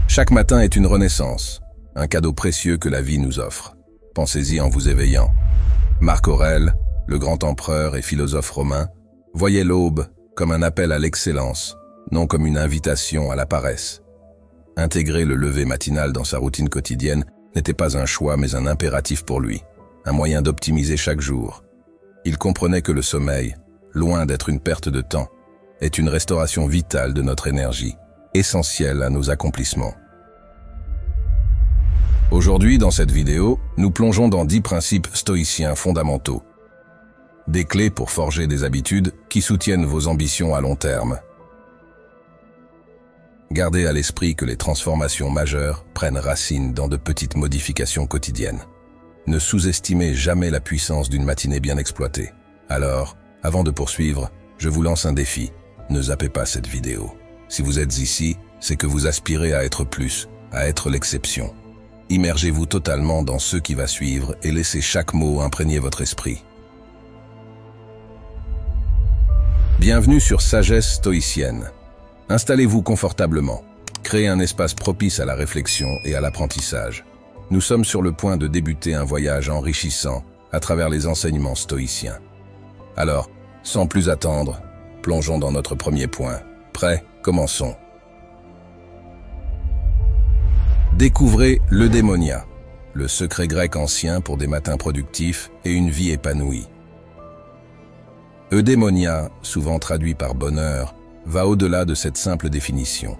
Chaque matin est une renaissance, un cadeau précieux que la vie nous offre. Pensez-y en vous éveillant. Marc Aurèle, le grand empereur et philosophe romain, voyait l'aube comme un appel à l'excellence, non comme une invitation à la paresse. Intégrer le lever matinal dans sa routine quotidienne n'était pas un choix mais un impératif pour lui, un moyen d'optimiser chaque jour. Il comprenait que le sommeil, loin d'être une perte de temps, est une restauration vitale de notre énergie, essentielle à nos accomplissements. Aujourd'hui, dans cette vidéo, nous plongeons dans 10 principes stoïciens fondamentaux. Des clés pour forger des habitudes qui soutiennent vos ambitions à long terme. Gardez à l'esprit que les transformations majeures prennent racine dans de petites modifications quotidiennes. Ne sous-estimez jamais la puissance d'une matinée bien exploitée. Alors, avant de poursuivre, je vous lance un défi. Ne zappez pas cette vidéo. Si vous êtes ici, c'est que vous aspirez à être plus, à être l'exception. Immergez-vous totalement dans ce qui va suivre et laissez chaque mot imprégner votre esprit. Bienvenue sur Sagesse stoïcienne. Installez-vous confortablement. Créez un espace propice à la réflexion et à l'apprentissage. Nous sommes sur le point de débuter un voyage enrichissant à travers les enseignements stoïciens. Alors, sans plus attendre, plongeons dans notre premier point. Prêts? Commençons. Découvrez l'eudémonia, le secret grec ancien pour des matins productifs et une vie épanouie. Eudémonia, souvent traduit par bonheur, va au-delà de cette simple définition.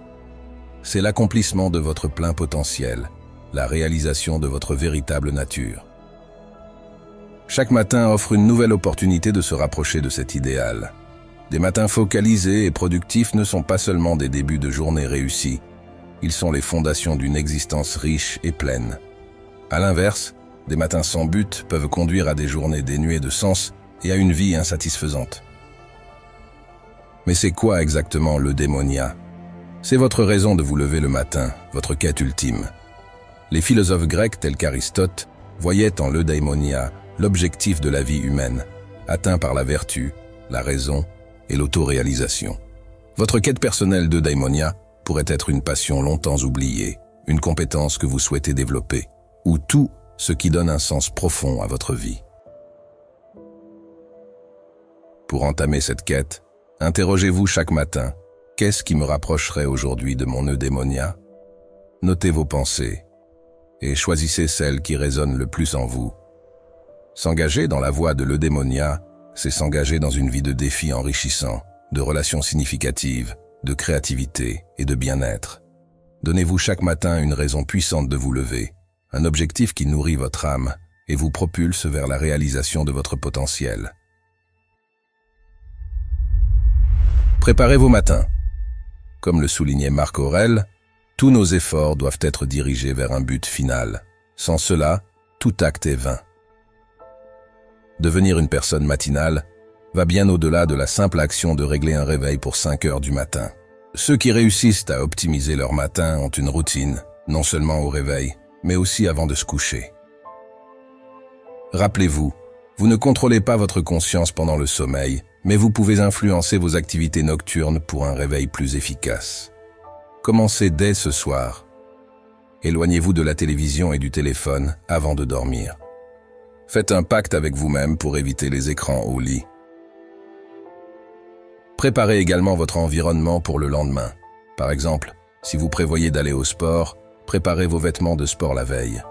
C'est l'accomplissement de votre plein potentiel, la réalisation de votre véritable nature. Chaque matin offre une nouvelle opportunité de se rapprocher de cet idéal. Des matins focalisés et productifs ne sont pas seulement des débuts de journée réussis, ils sont les fondations d'une existence riche et pleine. À l'inverse, des matins sans but peuvent conduire à des journées dénuées de sens et à une vie insatisfaisante. Mais c'est quoi exactement l'eudémonia? C'est votre raison de vous lever le matin, votre quête ultime. Les philosophes grecs tels qu'Aristote voyaient en l'eudémonia l'objectif de la vie humaine, atteint par la vertu, la raison et l'autoréalisation. Votre quête personnelle d'eudémonia pourrait être une passion longtemps oubliée, une compétence que vous souhaitez développer, ou tout ce qui donne un sens profond à votre vie. Pour entamer cette quête, interrogez-vous chaque matin, qu'est-ce qui me rapprocherait aujourd'hui de mon eudémonia? Notez vos pensées et choisissez celles qui résonnent le plus en vous. S'engager dans la voie de l'eudémonia, c'est s'engager dans une vie de défis enrichissants, de relations significatives, de créativité et de bien-être. Donnez-vous chaque matin une raison puissante de vous lever, un objectif qui nourrit votre âme et vous propulse vers la réalisation de votre potentiel. Préparez vos matins. Comme le soulignait Marc Aurèle, tous nos efforts doivent être dirigés vers un but final. Sans cela, tout acte est vain. Devenir une personne matinale va bien au-delà de la simple action de régler un réveil pour 5 heures du matin. Ceux qui réussissent à optimiser leur matin ont une routine, non seulement au réveil, mais aussi avant de se coucher. Rappelez-vous, vous ne contrôlez pas votre conscience pendant le sommeil, mais vous pouvez influencer vos activités nocturnes pour un réveil plus efficace. Commencez dès ce soir. Éloignez-vous de la télévision et du téléphone avant de dormir. Faites un pacte avec vous-même pour éviter les écrans au lit. Préparez également votre environnement pour le lendemain. Par exemple, si vous prévoyez d'aller au sport, préparez vos vêtements de sport la veille.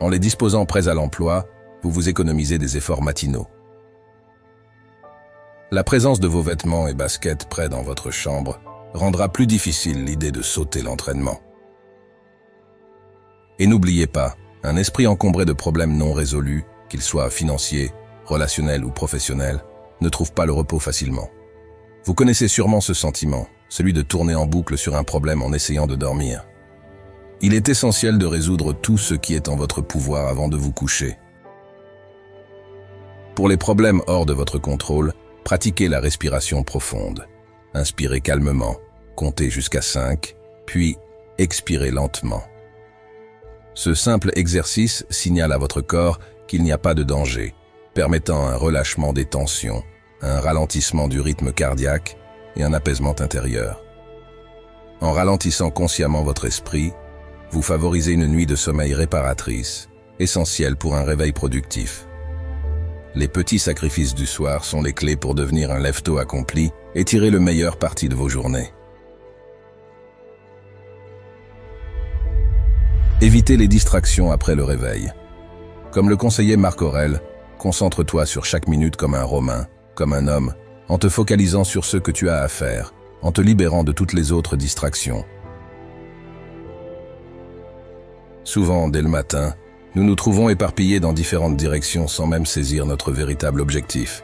En les disposant prêts à l'emploi, vous vous économisez des efforts matinaux. La présence de vos vêtements et baskets prêts dans votre chambre rendra plus difficile l'idée de sauter l'entraînement. Et n'oubliez pas, un esprit encombré de problèmes non résolus, qu'ils soient financiers, relationnels ou professionnels, ne trouve pas le repos facilement. Vous connaissez sûrement ce sentiment, celui de tourner en boucle sur un problème en essayant de dormir. Il est essentiel de résoudre tout ce qui est en votre pouvoir avant de vous coucher. Pour les problèmes hors de votre contrôle, pratiquez la respiration profonde. Inspirez calmement, comptez jusqu'à 5, puis expirez lentement. Ce simple exercice signale à votre corps qu'il n'y a pas de danger, permettant un relâchement des tensions, un ralentissement du rythme cardiaque et un apaisement intérieur. En ralentissant consciemment votre esprit, vous favorisez une nuit de sommeil réparatrice, essentielle pour un réveil productif. Les petits sacrifices du soir sont les clés pour devenir un lève-tôt accompli et tirer le meilleur parti de vos journées. Évitez les distractions après le réveil. Comme le conseillait Marc Aurèle, concentre-toi sur chaque minute comme un Romain, comme un homme, en te focalisant sur ce que tu as à faire, en te libérant de toutes les autres distractions. Souvent, dès le matin, nous nous trouvons éparpillés dans différentes directions sans même saisir notre véritable objectif.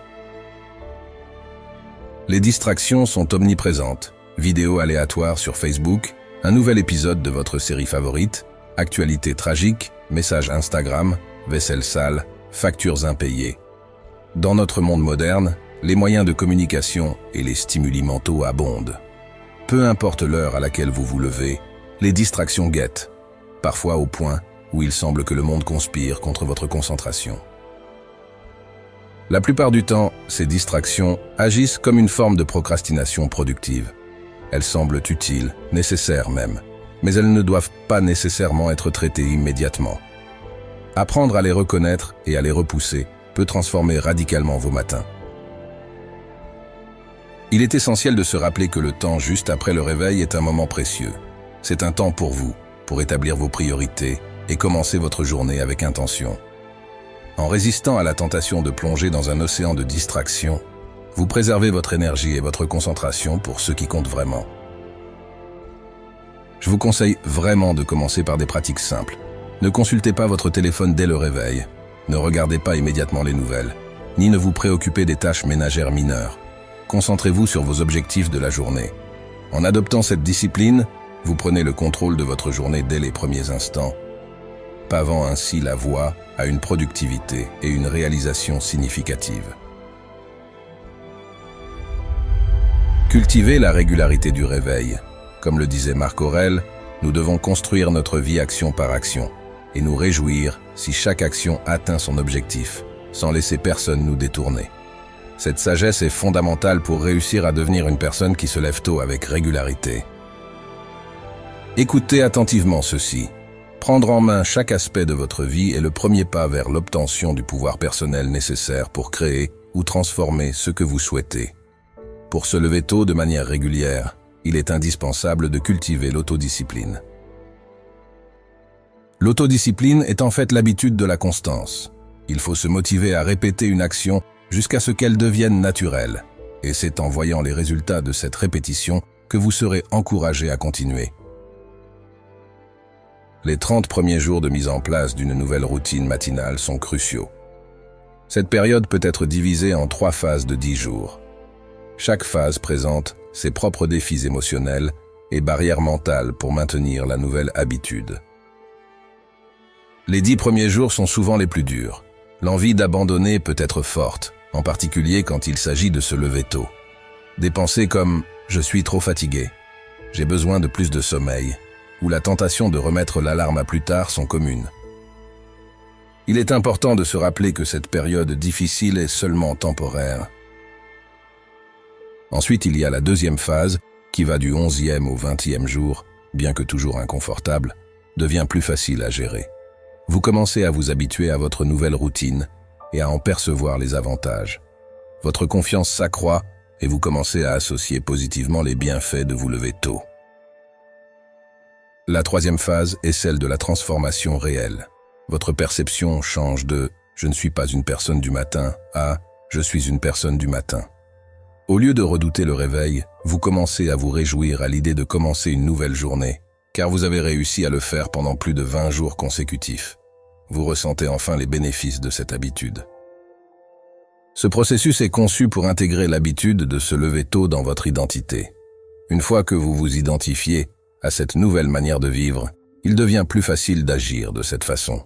Les distractions sont omniprésentes. Vidéos aléatoires sur Facebook, un nouvel épisode de votre série favorite, actualités tragiques, messages Instagram, vaisselle sale, factures impayées. Dans notre monde moderne, les moyens de communication et les stimuli mentaux abondent. Peu importe l'heure à laquelle vous vous levez, les distractions guettent, parfois au point où il semble que le monde conspire contre votre concentration. La plupart du temps, ces distractions agissent comme une forme de procrastination productive. Elles semblent utiles, nécessaires même, mais elles ne doivent pas nécessairement être traitées immédiatement. Apprendre à les reconnaître et à les repousser peut transformer radicalement vos matins. Il est essentiel de se rappeler que le temps juste après le réveil est un moment précieux. C'est un temps pour vous, pour établir vos priorités et commencer votre journée avec intention. En résistant à la tentation de plonger dans un océan de distractions, vous préservez votre énergie et votre concentration pour ce qui compte vraiment. Je vous conseille vraiment de commencer par des pratiques simples. Ne consultez pas votre téléphone dès le réveil, ne regardez pas immédiatement les nouvelles, ni ne vous préoccupez des tâches ménagères mineures. Concentrez-vous sur vos objectifs de la journée. En adoptant cette discipline, vous prenez le contrôle de votre journée dès les premiers instants, pavant ainsi la voie à une productivité et une réalisation significative. Cultivez la régularité du réveil. Comme le disait Marc Aurèle, nous devons construire notre vie action par action et nous réjouir si chaque action atteint son objectif, sans laisser personne nous détourner. Cette sagesse est fondamentale pour réussir à devenir une personne qui se lève tôt avec régularité. Écoutez attentivement ceci. Prendre en main chaque aspect de votre vie est le premier pas vers l'obtention du pouvoir personnel nécessaire pour créer ou transformer ce que vous souhaitez. Pour se lever tôt de manière régulière, il est indispensable de cultiver l'autodiscipline. L'autodiscipline est en fait l'habitude de la constance. Il faut se motiver à répéter une action jusqu'à ce qu'elle devienne naturelle. Et c'est en voyant les résultats de cette répétition que vous serez encouragé à continuer. Les 30 premiers jours de mise en place d'une nouvelle routine matinale sont cruciaux. Cette période peut être divisée en 3 phases de 10 jours. Chaque phase présente ses propres défis émotionnels et barrières mentales pour maintenir la nouvelle habitude. Les 10 premiers jours sont souvent les plus durs. L'envie d'abandonner peut être forte, en particulier quand il s'agit de se lever tôt. Des pensées comme « je suis trop fatigué »,« j'ai besoin de plus de sommeil » ou la tentation de remettre l'alarme à plus tard sont communes. Il est important de se rappeler que cette période difficile est seulement temporaire. Ensuite, il y a la deuxième phase, qui va du 11e au 20e jour, bien que toujours inconfortable, devient plus facile à gérer. Vous commencez à vous habituer à votre nouvelle routine et à en percevoir les avantages. Votre confiance s'accroît et vous commencez à associer positivement les bienfaits de vous lever tôt. La troisième phase est celle de la transformation réelle. Votre perception change de « je ne suis pas une personne du matin » à « je suis une personne du matin ». Au lieu de redouter le réveil, vous commencez à vous réjouir à l'idée de commencer une nouvelle journée, car vous avez réussi à le faire pendant plus de 20 jours consécutifs. Vous ressentez enfin les bénéfices de cette habitude. Ce processus est conçu pour intégrer l'habitude de se lever tôt dans votre identité. Une fois que vous vous identifiez à cette nouvelle manière de vivre, il devient plus facile d'agir de cette façon.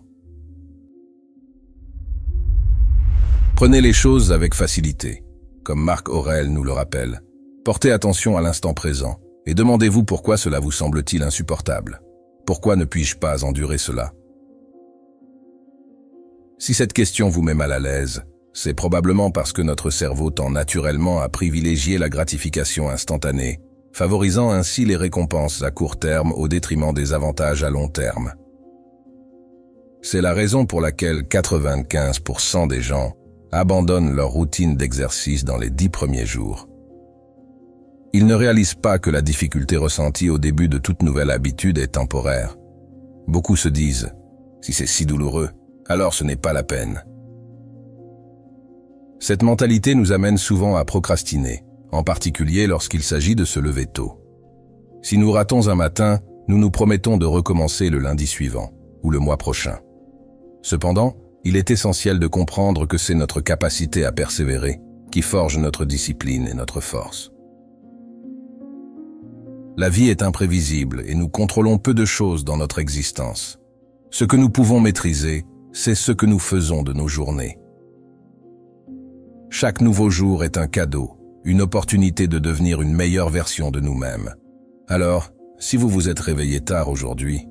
Prenez les choses avec facilité. Comme Marc Aurèle nous le rappelle, portez attention à l'instant présent et demandez-vous pourquoi cela vous semble-t-il insupportable. Pourquoi ne puis-je pas endurer cela? Si cette question vous met mal à l'aise, c'est probablement parce que notre cerveau tend naturellement à privilégier la gratification instantanée favorisant ainsi les récompenses à court terme au détriment des avantages à long terme. C'est la raison pour laquelle 95% des gens abandonnent leur routine d'exercice dans les 10 premiers jours. Ils ne réalisent pas que la difficulté ressentie au début de toute nouvelle habitude est temporaire. Beaucoup se disent « si c'est si douloureux, alors ce n'est pas la peine ». Cette mentalité nous amène souvent à procrastiner, en particulier lorsqu'il s'agit de se lever tôt. Si nous ratons un matin, nous nous promettons de recommencer le lundi suivant, ou le mois prochain. Cependant, il est essentiel de comprendre que c'est notre capacité à persévérer qui forge notre discipline et notre force. La vie est imprévisible et nous contrôlons peu de choses dans notre existence. Ce que nous pouvons maîtriser, c'est ce que nous faisons de nos journées. Chaque nouveau jour est un cadeau, une opportunité de devenir une meilleure version de nous-mêmes. Alors, si vous vous êtes réveillé tard aujourd'hui,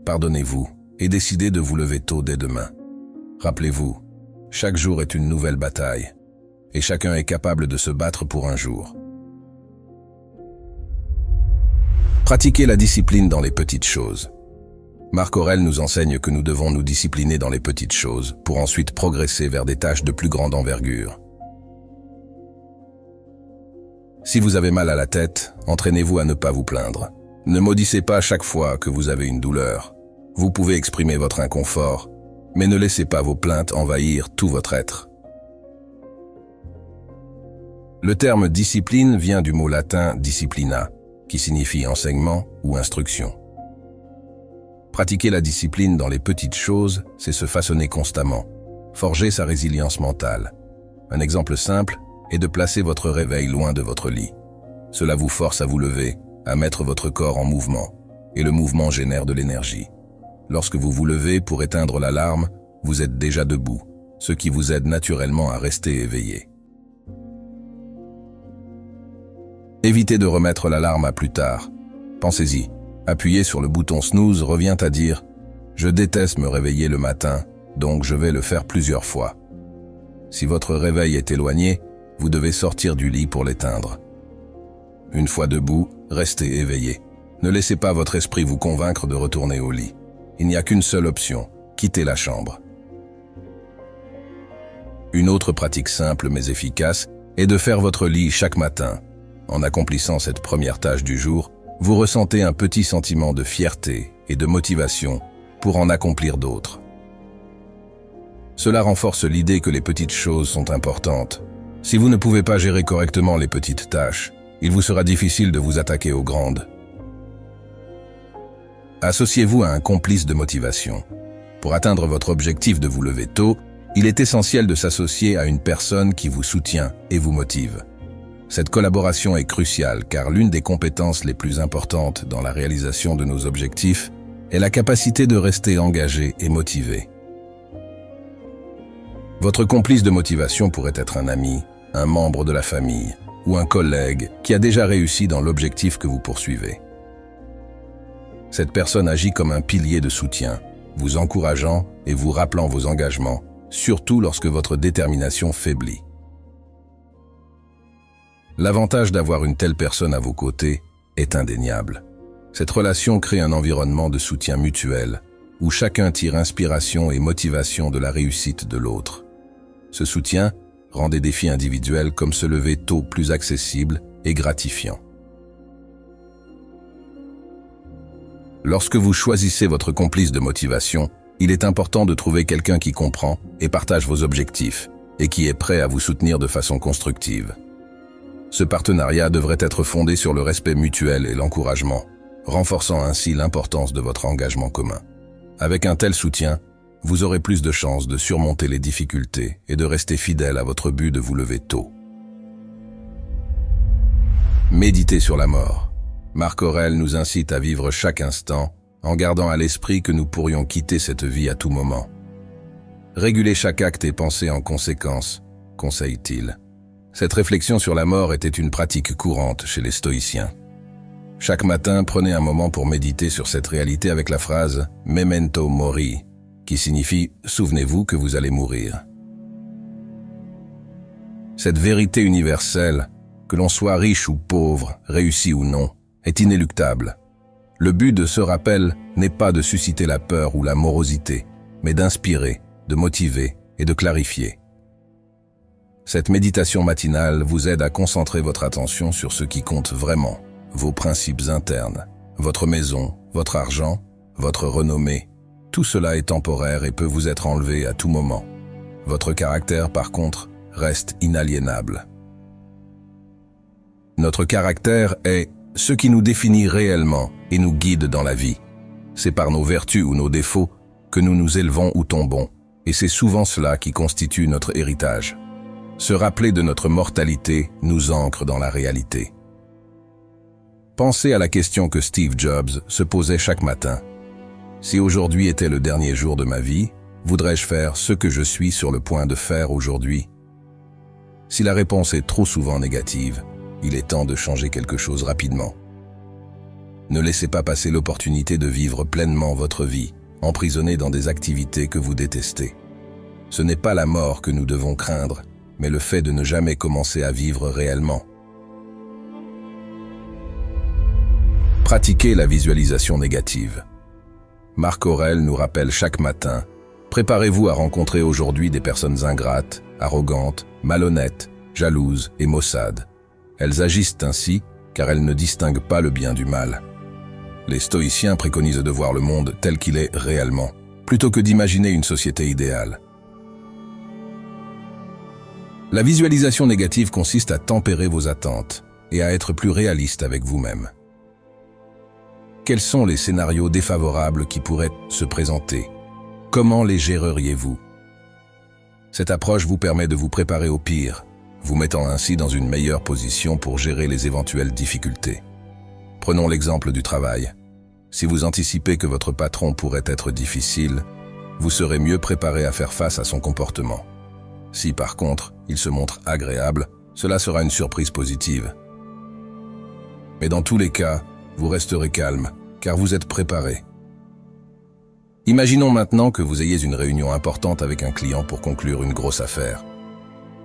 pardonnez-vous et décidez de vous lever tôt dès demain. Rappelez-vous, chaque jour est une nouvelle bataille, et chacun est capable de se battre pour un jour. Pratiquez la discipline dans les petites choses. Marc Aurèle nous enseigne que nous devons nous discipliner dans les petites choses pour ensuite progresser vers des tâches de plus grande envergure. Si vous avez mal à la tête, entraînez-vous à ne pas vous plaindre. Ne maudissez pas chaque fois que vous avez une douleur. Vous pouvez exprimer votre inconfort, mais ne laissez pas vos plaintes envahir tout votre être. Le terme discipline vient du mot latin disciplina, qui signifie enseignement ou instruction. Pratiquer la discipline dans les petites choses, c'est se façonner constamment, forger sa résilience mentale. Un exemple simple est de placer votre réveil loin de votre lit. Cela vous force à vous lever, à mettre votre corps en mouvement, et le mouvement génère de l'énergie. Lorsque vous vous levez pour éteindre l'alarme, vous êtes déjà debout, ce qui vous aide naturellement à rester éveillé. Évitez de remettre l'alarme à plus tard. Pensez-y, appuyer sur le bouton snooze revient à dire « Je déteste me réveiller le matin, donc je vais le faire plusieurs fois ». Si votre réveil est éloigné, vous devez sortir du lit pour l'éteindre. Une fois debout, restez éveillé. Ne laissez pas votre esprit vous convaincre de retourner au lit. Il n'y a qu'une seule option, quitter la chambre. Une autre pratique simple mais efficace est de faire votre lit chaque matin. En accomplissant cette première tâche du jour, vous ressentez un petit sentiment de fierté et de motivation pour en accomplir d'autres. Cela renforce l'idée que les petites choses sont importantes. Si vous ne pouvez pas gérer correctement les petites tâches, il vous sera difficile de vous attaquer aux grandes. Associez-vous à un complice de motivation. Pour atteindre votre objectif de vous lever tôt, il est essentiel de s'associer à une personne qui vous soutient et vous motive. Cette collaboration est cruciale car l'une des compétences les plus importantes dans la réalisation de nos objectifs est la capacité de rester engagé et motivé. Votre complice de motivation pourrait être un ami, un membre de la famille ou un collègue qui a déjà réussi dans l'objectif que vous poursuivez. Cette personne agit comme un pilier de soutien, vous encourageant et vous rappelant vos engagements, surtout lorsque votre détermination faiblit. L'avantage d'avoir une telle personne à vos côtés est indéniable. Cette relation crée un environnement de soutien mutuel, où chacun tire inspiration et motivation de la réussite de l'autre. Ce soutien rend des défis individuels comme se lever tôt plus accessibles et gratifiants. Lorsque vous choisissez votre complice de motivation, il est important de trouver quelqu'un qui comprend et partage vos objectifs et qui est prêt à vous soutenir de façon constructive. Ce partenariat devrait être fondé sur le respect mutuel et l'encouragement, renforçant ainsi l'importance de votre engagement commun. Avec un tel soutien, vous aurez plus de chances de surmonter les difficultés et de rester fidèle à votre but de vous lever tôt. Méditez sur la mort. Marc Aurèle nous incite à vivre chaque instant en gardant à l'esprit que nous pourrions quitter cette vie à tout moment. Régulez chaque acte et pensez en conséquence, conseille-t-il. Cette réflexion sur la mort était une pratique courante chez les stoïciens. Chaque matin, prenez un moment pour méditer sur cette réalité avec la phrase « Memento mori », qui signifie « Souvenez-vous que vous allez mourir ». Cette vérité universelle que l'on soit riche ou pauvre, réussi ou non, est inéluctable. Le but de ce rappel n'est pas de susciter la peur ou la morosité, mais d'inspirer, de motiver et de clarifier. Cette méditation matinale vous aide à concentrer votre attention sur ce qui compte vraiment, vos principes internes, votre maison, votre argent, votre renommée. Tout cela est temporaire et peut vous être enlevé à tout moment. Votre caractère, par contre, reste inaliénable. Notre caractère est ce qui nous définit réellement et nous guide dans la vie. C'est par nos vertus ou nos défauts que nous nous élevons ou tombons, et c'est souvent cela qui constitue notre héritage. Se rappeler de notre mortalité nous ancre dans la réalité. Pensez à la question que Steve Jobs se posait chaque matin. Si aujourd'hui était le dernier jour de ma vie, voudrais-je faire ce que je suis sur le point de faire aujourd'hui? Si la réponse est trop souvent négative, il est temps de changer quelque chose rapidement. Ne laissez pas passer l'opportunité de vivre pleinement votre vie, emprisonné dans des activités que vous détestez. Ce n'est pas la mort que nous devons craindre, mais le fait de ne jamais commencer à vivre réellement. Pratiquez la visualisation négative. Marc Aurèle nous rappelle chaque matin: préparez-vous à rencontrer aujourd'hui des personnes ingrates, arrogantes, malhonnêtes, jalouses et maussades. Elles agissent ainsi car elles ne distinguent pas le bien du mal. Les stoïciens préconisent de voir le monde tel qu'il est réellement, plutôt que d'imaginer une société idéale. La visualisation négative consiste à tempérer vos attentes et à être plus réaliste avec vous-même. Quels sont les scénarios défavorables qui pourraient se présenter? Comment les géreriez-vous? Cette approche vous permet de vous préparer au pire, vous mettant ainsi dans une meilleure position pour gérer les éventuelles difficultés. Prenons l'exemple du travail. Si vous anticipez que votre patron pourrait être difficile, vous serez mieux préparé à faire face à son comportement. Si par contre, il se montre agréable, cela sera une surprise positive. Mais dans tous les cas, vous resterez calme, car vous êtes préparé. Imaginons maintenant que vous ayez une réunion importante avec un client pour conclure une grosse affaire.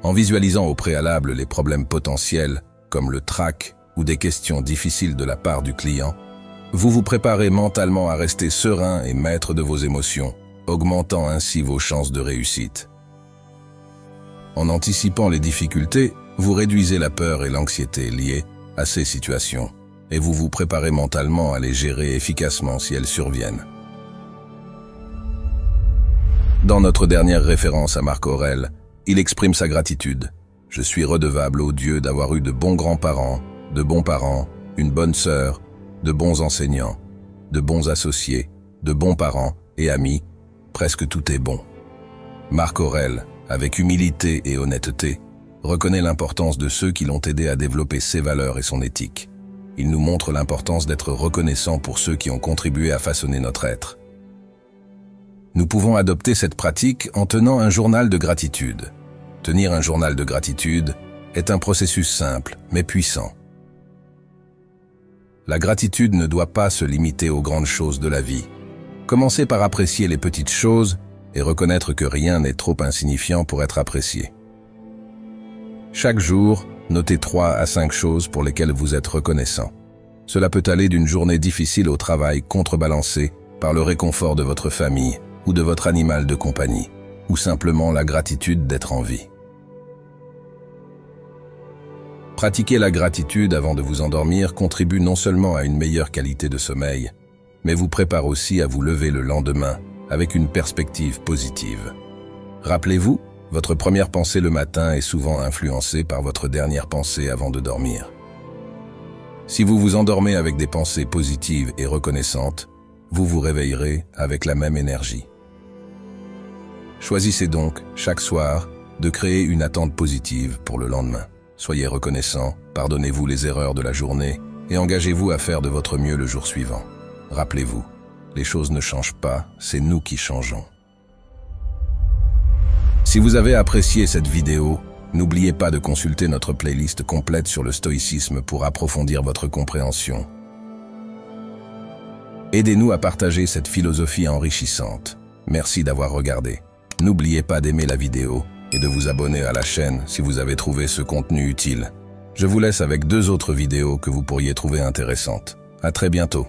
En visualisant au préalable les problèmes potentiels, comme le trac ou des questions difficiles de la part du client, vous vous préparez mentalement à rester serein et maître de vos émotions, augmentant ainsi vos chances de réussite. En anticipant les difficultés, vous réduisez la peur et l'anxiété liées à ces situations, et vous vous préparez mentalement à les gérer efficacement si elles surviennent. Dans notre dernière référence à Marc Aurèle, il exprime sa gratitude. « Je suis redevable au Dieu d'avoir eu de bons grands-parents, de bons parents, une bonne sœur, de bons enseignants, de bons associés, de bons parents et amis, presque tout est bon. » Marc Aurèle, avec humilité et honnêteté, reconnaît l'importance de ceux qui l'ont aidé à développer ses valeurs et son éthique. Il nous montre l'importance d'être reconnaissant pour ceux qui ont contribué à façonner notre être. Nous pouvons adopter cette pratique en tenant un journal de gratitude. Tenir un journal de gratitude est un processus simple, mais puissant. La gratitude ne doit pas se limiter aux grandes choses de la vie. Commencez par apprécier les petites choses et reconnaître que rien n'est trop insignifiant pour être apprécié. Chaque jour, notez 3 à 5 choses pour lesquelles vous êtes reconnaissant. Cela peut aller d'une journée difficile au travail contrebalancée par le réconfort de votre famille ou de votre animal de compagnie, ou simplement la gratitude d'être en vie. Pratiquer la gratitude avant de vous endormir contribue non seulement à une meilleure qualité de sommeil, mais vous prépare aussi à vous lever le lendemain avec une perspective positive. Rappelez-vous, votre première pensée le matin est souvent influencée par votre dernière pensée avant de dormir. Si vous vous endormez avec des pensées positives et reconnaissantes, vous vous réveillerez avec la même énergie. Choisissez donc, chaque soir, de créer une attente positive pour le lendemain. Soyez reconnaissant, pardonnez-vous les erreurs de la journée et engagez-vous à faire de votre mieux le jour suivant. Rappelez-vous, les choses ne changent pas, c'est nous qui changeons. Si vous avez apprécié cette vidéo, n'oubliez pas de consulter notre playlist complète sur le stoïcisme pour approfondir votre compréhension. Aidez-nous à partager cette philosophie enrichissante. Merci d'avoir regardé. N'oubliez pas d'aimer la vidéo et de vous abonner à la chaîne si vous avez trouvé ce contenu utile. Je vous laisse avec 2 autres vidéos que vous pourriez trouver intéressantes. À très bientôt.